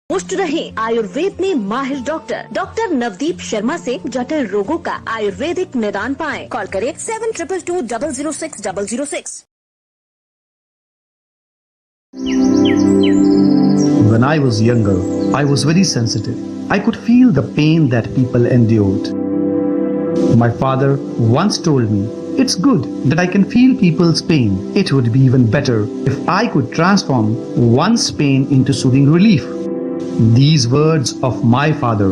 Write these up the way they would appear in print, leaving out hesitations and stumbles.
पुष्ट रहे आयुर्वेद में माहिर डॉक्टर नवदीप शर्मा से जटिल रोगों का आयुर्वेदिक निदान पाएं। कॉल करें 7222006006। When I was younger, I was very sensitive. I could feel the pain that people endured. My father once told me, "It's good that I can feel people's pain. It would be even better if I could transform one's pain into soothing relief." These words of my father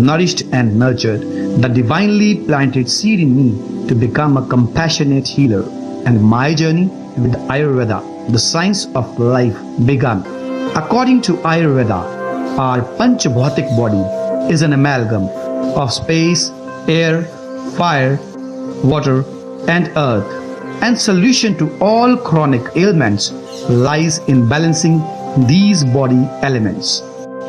nourished and nurtured the divinely planted seed in me to become a compassionate healer. And my journey with Ayurveda, the science of life, began. According to Ayurveda, our Panchabhautik body is an amalgam of space, air, fire, water, and earth. And solution to all chronic ailments lies in balancing these body elements.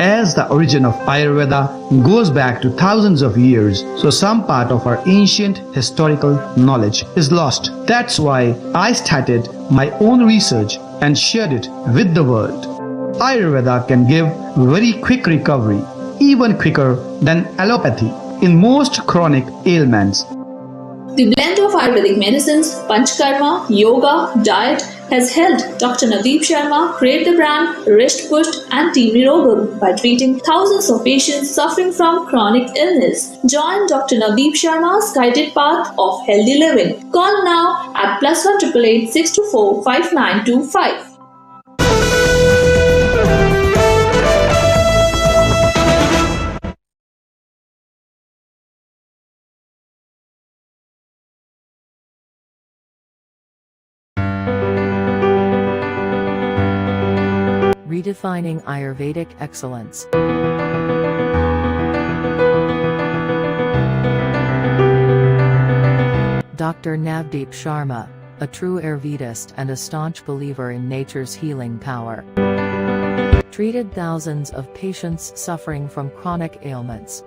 As the origin of Ayurveda goes back to thousands of years, so some part of our ancient historical knowledge is lost. That's why I started my own research and shared it with the world. Ayurveda can give very quick recovery, even quicker than allopathy, in most chronic ailments. The blend of Ayurvedic medicines, Panchkarma, yoga, diet has helped Dr. Navdeep Sharma create the brand Risht Pusht and Team Nirogam by treating thousands of patients suffering from chronic illness. Join Dr. Navdeep Sharma's guided path of healthy living. Call now at +1 888 624 5925. Redefining Ayurvedic excellence. Dr. Navdeep Sharma, a true Ayurvedist and a staunch believer in nature's healing power, treated thousands of patients suffering from chronic ailments.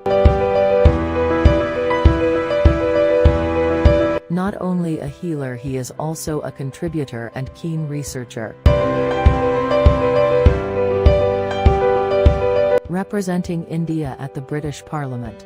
Not only a healer, he is also a contributor and keen researcher. Representing India at the British Parliament.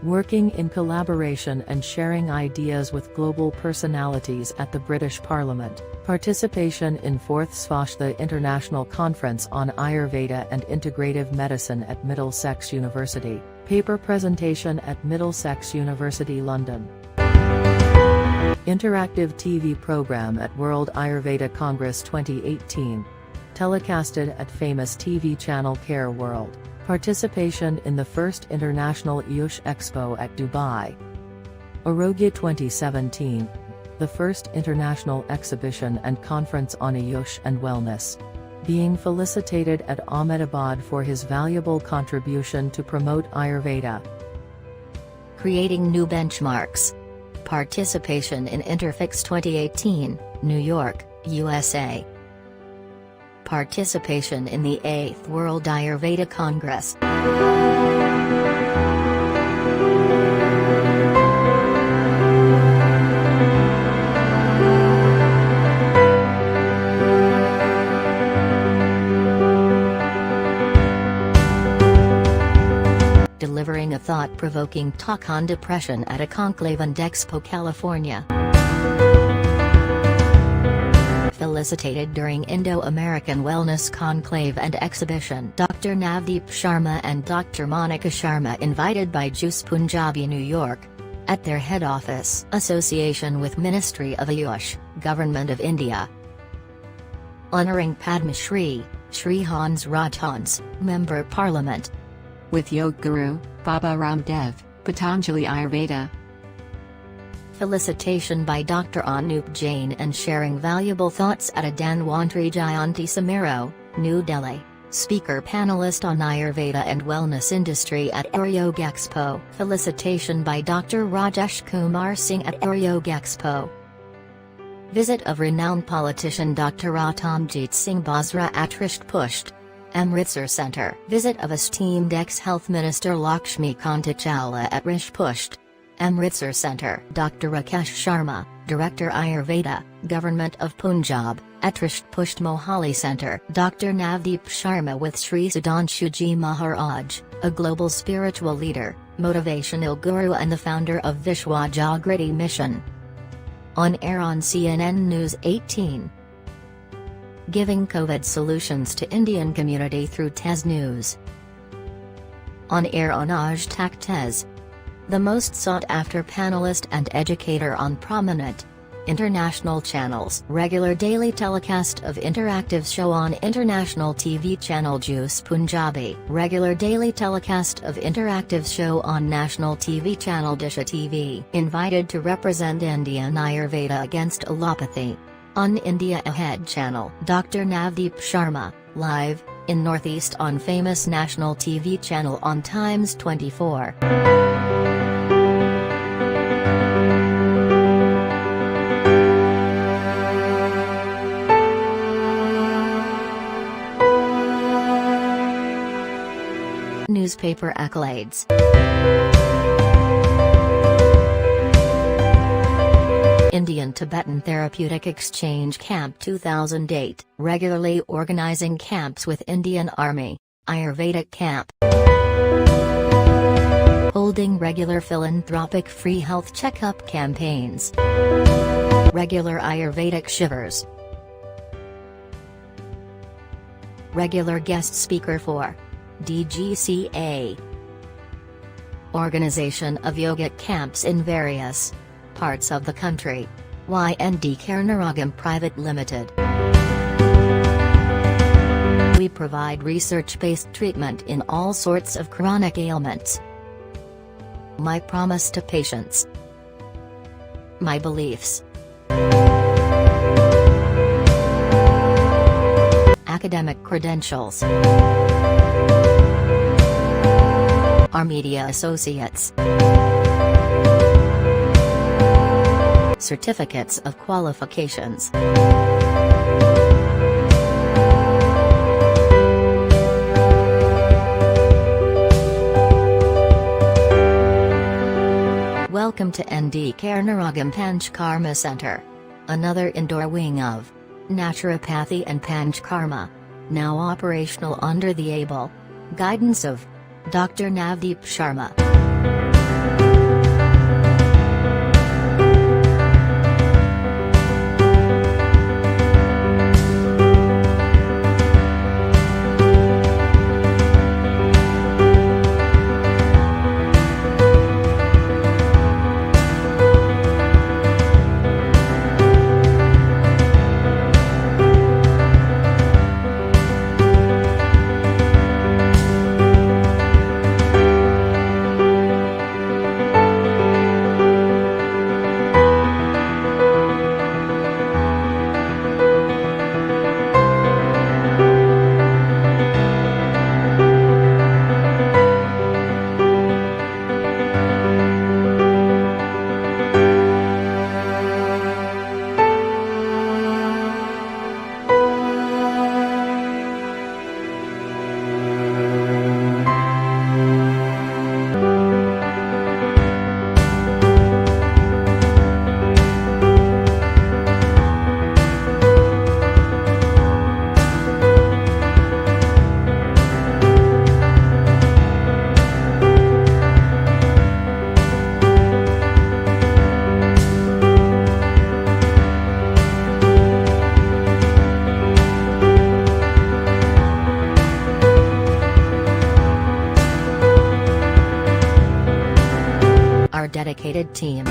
Working in collaboration and sharing ideas with global personalities at the British Parliament. Participation in 4th Svashtha International Conference on Ayurveda and Integrative Medicine at Middlesex University. Paper presentation at Middlesex University, London. Interactive TV program at World Ayurveda Congress 2018. Telecasted at famous TV channel Care World. Participation in the first International Ayush Expo at Dubai. Arogya 2017. The first international exhibition and conference on Ayush and wellness. Being felicitated at Ahmedabad for his valuable contribution to promote Ayurveda. Creating new benchmarks. Participation in Interfix 2018, New York, USA. Participation in the 8th World Ayurveda Congress. Delivering a thought-provoking talk on depression at a conclave in Expo, California. Felicitated during Indo-American Wellness Conclave and Exhibition. Dr. Navdeep Sharma and Dr. Monica Sharma invited by Juice Punjabi, New York. At their head office, association with Ministry of Ayush, Government of India. Honoring Padma Shri, Shri Hans Rajhans, Member Parliament. With Yoga Guru, Baba Ramdev, Patanjali Ayurveda. Felicitation by Dr. Anup Jain and sharing valuable thoughts at a Dhanwantri Jayanti Samaro, New Delhi. Speaker panelist on Ayurveda and Wellness Industry at Ayurveda Expo. Felicitation by Dr. Rajesh Kumar Singh at Ayurveda Expo. Visit of renowned politician Dr. Ratamjit Singh Basra at Risht Pusht, Amritsar Centre. Visit of esteemed ex-Health Minister Lakshmi Kanta Chawla at Risht Pusht. Amritsar Center. Dr. Rakesh Sharma, Director Ayurveda, Government of Punjab, Atrisht Pusht Mohali Center. Dr. Navdeep Sharma with Sri Sudhanshuji Maharaj, a global spiritual leader, motivational guru and the founder of Vishwa Jagriti Mission. On air on CNN News 18. Giving COVID solutions to Indian community through Tez News. On air on Aaj Tak Tez. The most sought-after panelist and educator on prominent international channels. Regular daily telecast of interactive show on international TV channel Juice Punjabi. Regular daily telecast of interactive show on national TV channel Disha TV. Invited to represent Indian Ayurveda against allopathy. On India Ahead channel. Dr. Navdeep Sharma, live, in Northeast on famous national TV channel on Times 24. Newspaper accolades. Indian-Tibetan Therapeutic Exchange Camp 2008, regularly organizing camps with Indian Army, Ayurvedic camp. Holding regular philanthropic free health checkup campaigns. Regular Ayurvedic shivers. Regular guest speaker for DGCA. Organization of yogic camps in various parts of the country. YND Karnaragam Private Limited. We provide research-based treatment in all sorts of chronic ailments. My promise to patients. My beliefs. Academic credentials. Our media associates. Certificates of qualifications. Welcome to ND Karnaragam Panchkarma Center. Another indoor wing of naturopathy and Panchkarma. Now operational under the able guidance of Dr. Navdeep Sharma. Our dedicated team.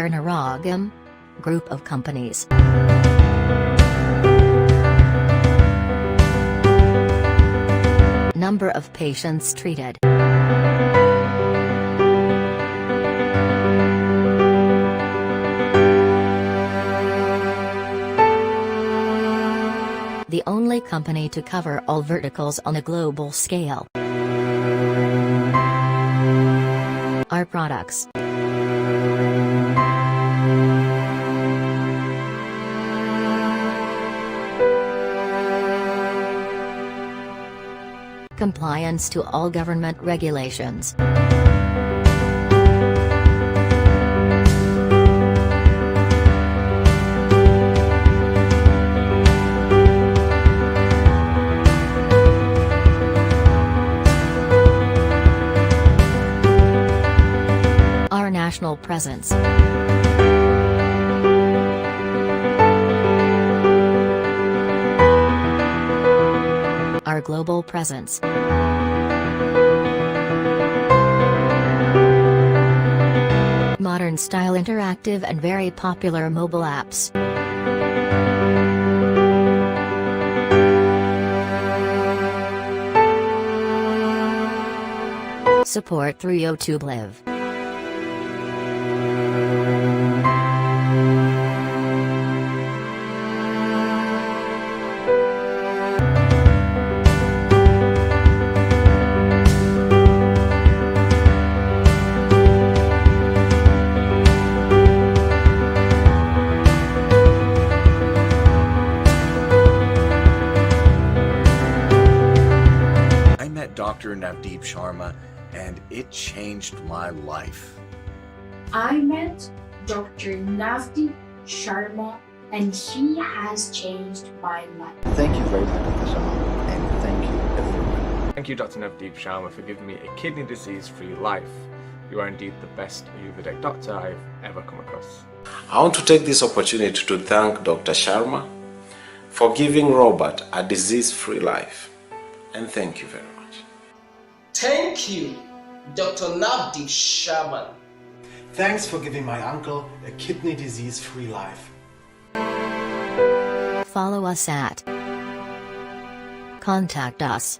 Narogam Group of companies. Number of patients treated. The only company to cover all verticals on a global scale. Our products. Compliance to all government regulations. Our national presence. Our global presence. Modern style interactive and very popular mobile apps. Support through YouTube Live. Dr. Navdeep Sharma, and it changed my life. I met Dr. Navdeep Sharma, and he has changed my life. Thank you very much, Dr. Sharma, and thank you everyone. Thank you, Dr. Navdeep Sharma, for giving me a kidney disease-free life. You are indeed the best Ayurvedic doctor I've ever come across. I want to take this opportunity to thank Dr. Sharma for giving Robert a disease-free life. And thank you very much. Thank you, Dr. Navdeep Sharma. Thanks for giving my uncle a kidney disease-free life. Follow us at. Contact us.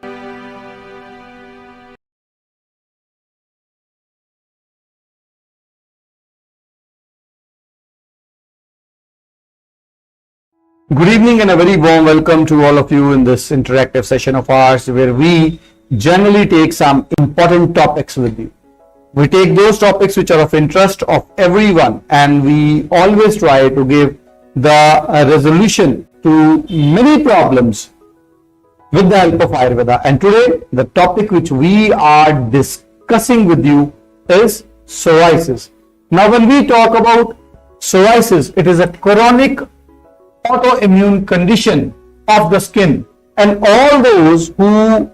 Good evening and a very warm welcome to all of you in this interactive session of ours where we generally take some important topics with you. We take those topics which are of interest of everyone and we always try to give the resolution to many problems with the help of Ayurveda. And today the topic which we are discussing with you is psoriasis. Now when we talk about psoriasis, it is a chronic autoimmune condition of the skin, and all those who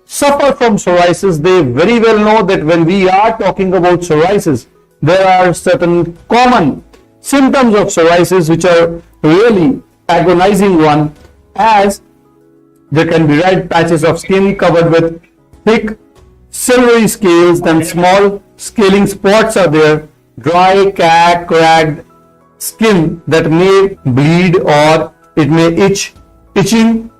suffer from psoriasis, they very well know that when we are talking about psoriasis, there are certain common symptoms of psoriasis which are really agonizing one, as there can be red patches of skin covered with thick silvery scales, then small scaling spots are there, dry, cracked skin that may bleed or it may itching,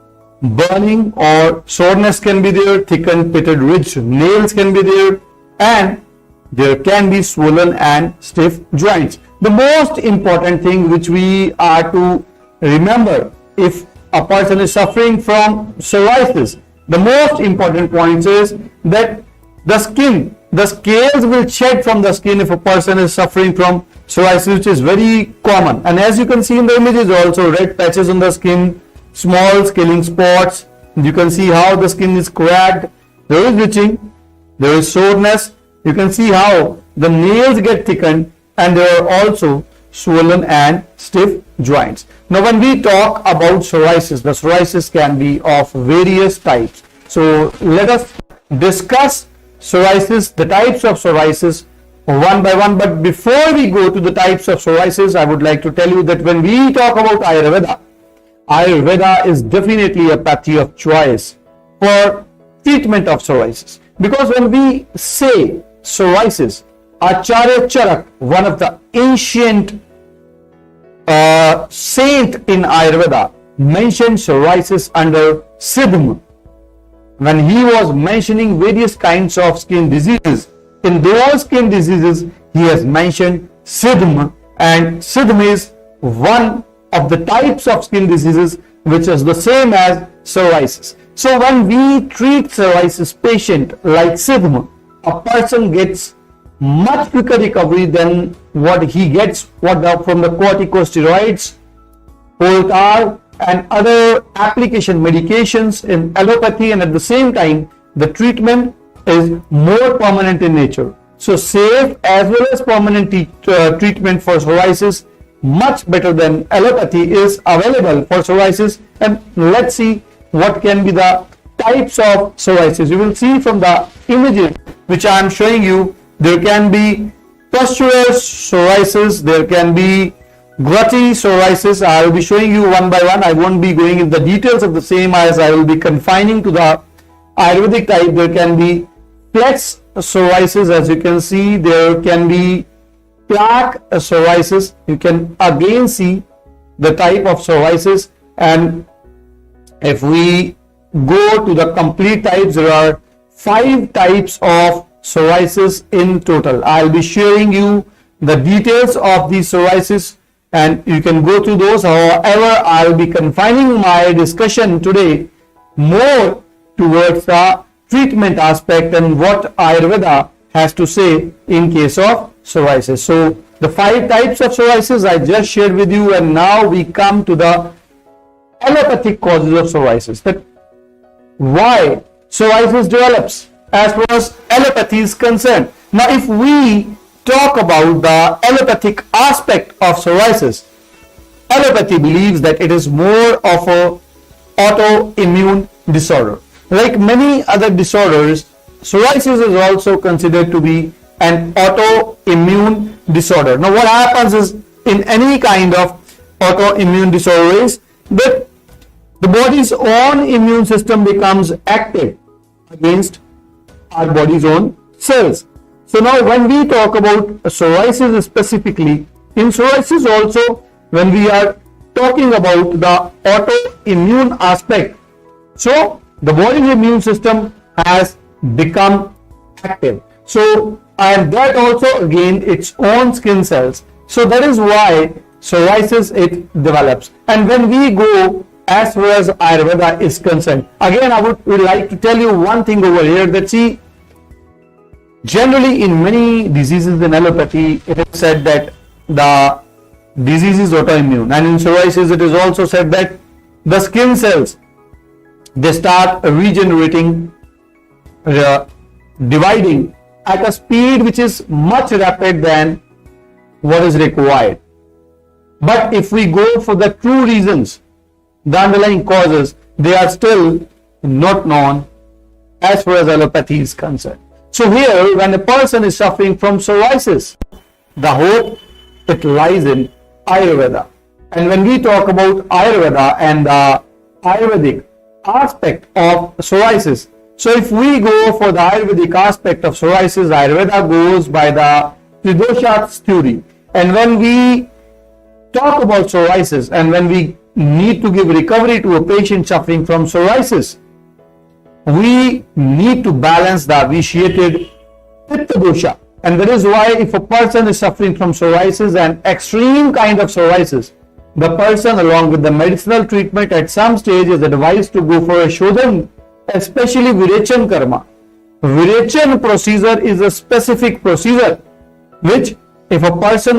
burning or soreness can be there, thickened pitted ridged nails can be there, and there can be swollen and stiff joints. The most important thing which we are to remember if a person is suffering from psoriasis, the most important point is that the scales will shed from the skin if a person is suffering from psoriasis, which is very common. And as you can see in the images also, red patches on the skin, small scaling spots. You can see how the skin is cracked, there is itching, there is soreness. You can see how the nails get thickened, and there are also swollen and stiff joints. Now when we talk about psoriasis, the psoriasis can be of various types. So let us discuss psoriasis, the types of psoriasis one by one. But before we go to the types of psoriasis, I would like to tell you that when we talk about Ayurveda is definitely a pathy of choice for treatment of psoriasis. Because when we say psoriasis, Acharya Charak, one of the ancient saint in Ayurveda, mentioned psoriasis under Siddham. When he was mentioning various kinds of skin diseases, in those skin diseases, he has mentioned Siddham, and Siddham is one of the types of skin diseases which is the same as psoriasis. So when we treat psoriasis patient like Siddham, a person gets much quicker recovery than what he gets from the corticosteroids, Holtar, and other application medications in allopathy, and at the same time the treatment is more permanent in nature. So safe as well as permanent treatment for psoriasis, much better than allopathy, is available for psoriasis. And let's see what can be the types of psoriasis. You will see from the images which I am showing you, there can be pustular psoriasis, there can be gouty psoriasis. I will be showing you one by one. I won't be going in the details of the same, as I will be confining to the Ayurvedic type. There can be flex psoriasis, as you can see. There can be plaque psoriasis. You can again see the type of psoriasis, and if we go to the complete types, there are 5 types of psoriasis in total. I'll be sharing you the details of the psoriasis and you can go through those. However, I'll be confining my discussion today more towards the treatment aspect and what Ayurveda has to say in case of psoriasis. So the 5 types of psoriasis I just shared with you, and now we come to the allopathic causes of psoriasis, that why psoriasis develops as far as allopathy is concerned. Now, if we talk about the allopathic aspect of psoriasis, allopathy believes that it is more of a autoimmune disorder. Like many other disorders, psoriasis is also considered to be an autoimmune disorder. Now, what happens is, in any kind of autoimmune disorder, is that the body's own immune system becomes active against our body's own cells. So now when we talk about psoriasis specifically, in psoriasis also, when we are talking about the autoimmune aspect, so the body's immune system has become active. So, and that also gained its own skin cells. So that is why psoriasis it develops. And when we go as far as Ayurveda is concerned, again I would like to tell you one thing over here, that see, generally in many diseases in allopathy it is said that the disease is autoimmune, and in psoriasis it is also said that the skin cells, they start regenerating, dividing at a speed which is much rapid than what is required. But if we go for the true reasons, the underlying causes, they are still not known as far as allopathy is concerned. So here, when a person is suffering from psoriasis, the hope, it lies in Ayurveda. And when we talk about Ayurveda and the Ayurvedic aspect of psoriasis, so if we go for the Ayurvedic aspect of psoriasis, Ayurveda goes by the Tridosha's theory. And when we talk about psoriasis and when we need to give recovery to a patient suffering from psoriasis, we need to balance the vitiated Pitta dosha. And that is why if a person is suffering from psoriasis, and extreme kind of psoriasis, the person along with the medicinal treatment at some stage is advised to go for a Shodhan, especially Virechan Karma. Virechan procedure is a specific procedure which if a person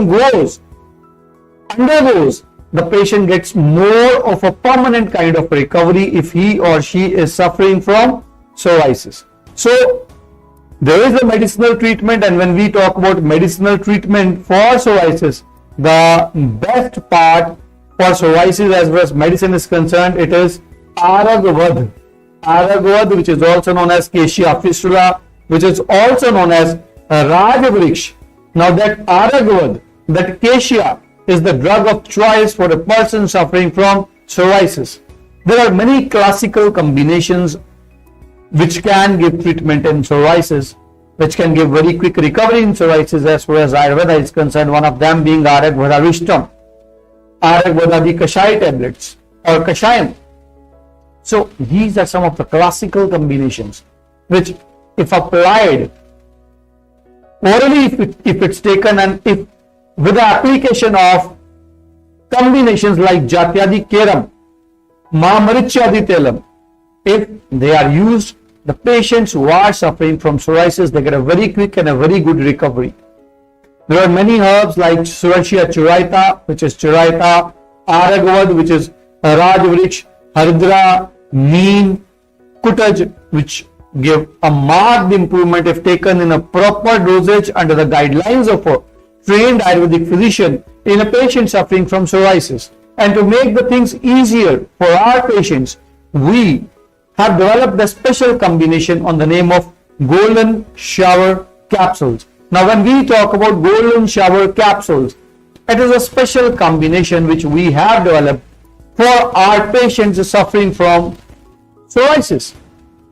undergoes, the patient gets more of a permanent kind of recovery if he or she is suffering from psoriasis. So there is a medicinal treatment, and when we talk about medicinal treatment for psoriasis, the best part for psoriasis as far as medicine is concerned, it is Aragvad. Aragvad, which is also known as Keshia fistula, which is also known as Rajavriksha. Now that Aragvad, that Keshia, is the drug of choice for a person suffering from psoriasis. There are many classical combinations which can give treatment in psoriasis. which can give very quick recovery in psoriasis as far as Ayurveda is concerned, one of them being Ayurveda Vishtam, Ayurveda the Kashai tablets or Kashayam. So these are some of the classical combinations which, if applied orally, if it's taken, and if with the application of combinations like Jatyadi Keram, Mahamarichadi Telam, if they are used, the patients who are suffering from psoriasis, they get a very quick and a very good recovery. There are many herbs like Surashia Churaita, which is Churaita, Aragavad, which is Rajvriksh, Hardra, Neem, Kutaj, which give a marked improvement if taken in a proper dosage under the guidelines of a trained Ayurvedic physician in a patient suffering from psoriasis. And to make the things easier for our patients, we have developed a special combination on the name of Golden Shower Capsules. Now, when we talk about Golden Shower Capsules, it is a special combination which we have developed for our patients suffering from psoriasis.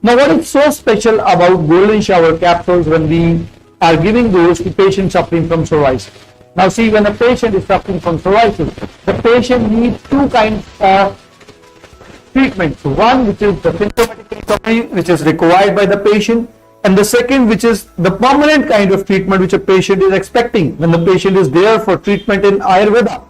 Now, what is so special about Golden Shower Capsules when we are giving those to patients suffering from psoriasis? Now, see, when a patient is suffering from psoriasis, the patient needs two kinds of treatments. One, which is the symptomatic recovery, which is required by the patient, and the second, which is the permanent kind of treatment which a patient is expecting when the patient is there for treatment in Ayurveda.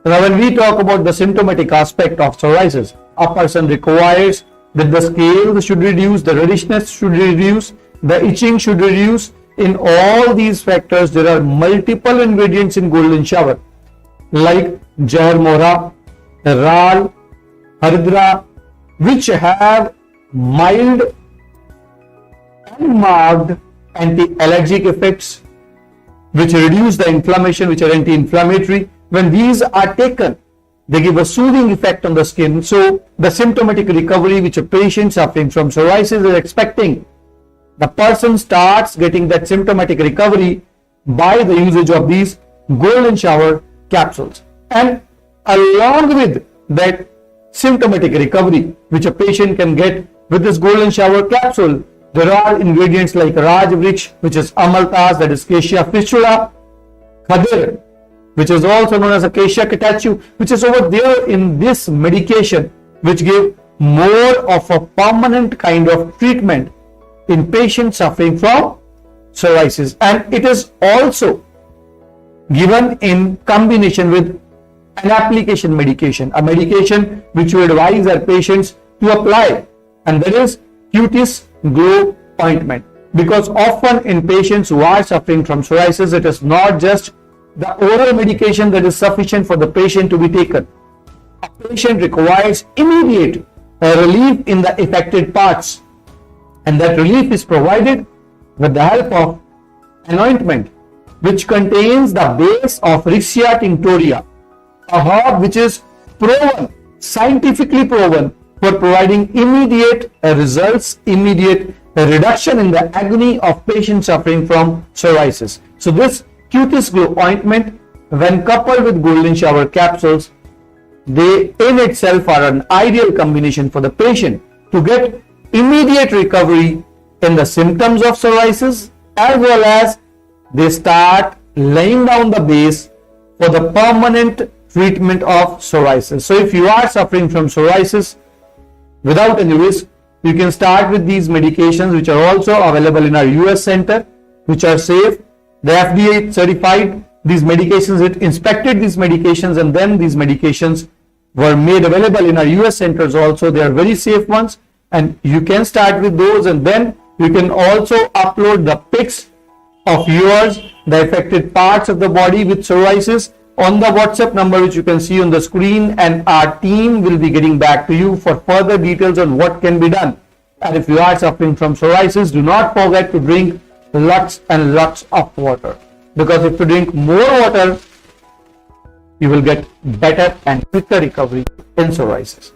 Now, when we talk about the symptomatic aspect of psoriasis, a person requires that the scales should reduce, the reddishness should reduce, the itching should reduce. In all these factors, there are multiple ingredients in Golden Shower like Jahar Mohra, Ral, Hardra, which have mild and marked anti-allergic effects, which reduce the inflammation, which are anti-inflammatory. When these are taken, they give a soothing effect on the skin. So the symptomatic recovery which a patient suffering from psoriasis is expecting, the person starts getting that symptomatic recovery by the usage of these Golden Shower Capsules. And along with that symptomatic recovery which a patient can get with this Golden Shower Capsule, there are ingredients like Rajvriksh, which is Amaltas, that is Acacia fistula, Khadir, which is also known as Acacia catechu, which is over there in this medication, which give more of a permanent kind of treatment in patients suffering from psoriasis. And it is also given in combination with an application medication, a medication which we advise our patients to apply, and that is Cutis Glow Ointment. Because often in patients who are suffering from psoriasis, it is not just the oral medication that is sufficient for the patient to be taken. A patient requires immediate relief in the affected parts, and that relief is provided with the help of an ointment which contains the base of Rixia tinctoria, a herb which is proven, scientifically proven, for providing immediate results, immediate reduction in the agony of patients suffering from psoriasis. So this Cutis Glow Ointment, when coupled with Golden Shower Capsules, they in itself are an ideal combination for the patient to get immediate recovery in the symptoms of psoriasis, as well as they start laying down the base for the permanent treatment of psoriasis. So if you are suffering from psoriasis without any risk, you can start with these medications, which are also available in our US center, which are safe. The FDA certified these medications, it inspected these medications, and then these medications were made available in our US centers also. They are very safe ones, and you can start with those, and then you can also upload the pics of yours, the affected parts of the body with psoriasis, on the WhatsApp number which you can see on the screen, and our team will be getting back to you for further details on what can be done. And if you are suffering from psoriasis, do not forget to drink lots and lots of water, because if you drink more water, you will get better and quicker recovery in psoriasis.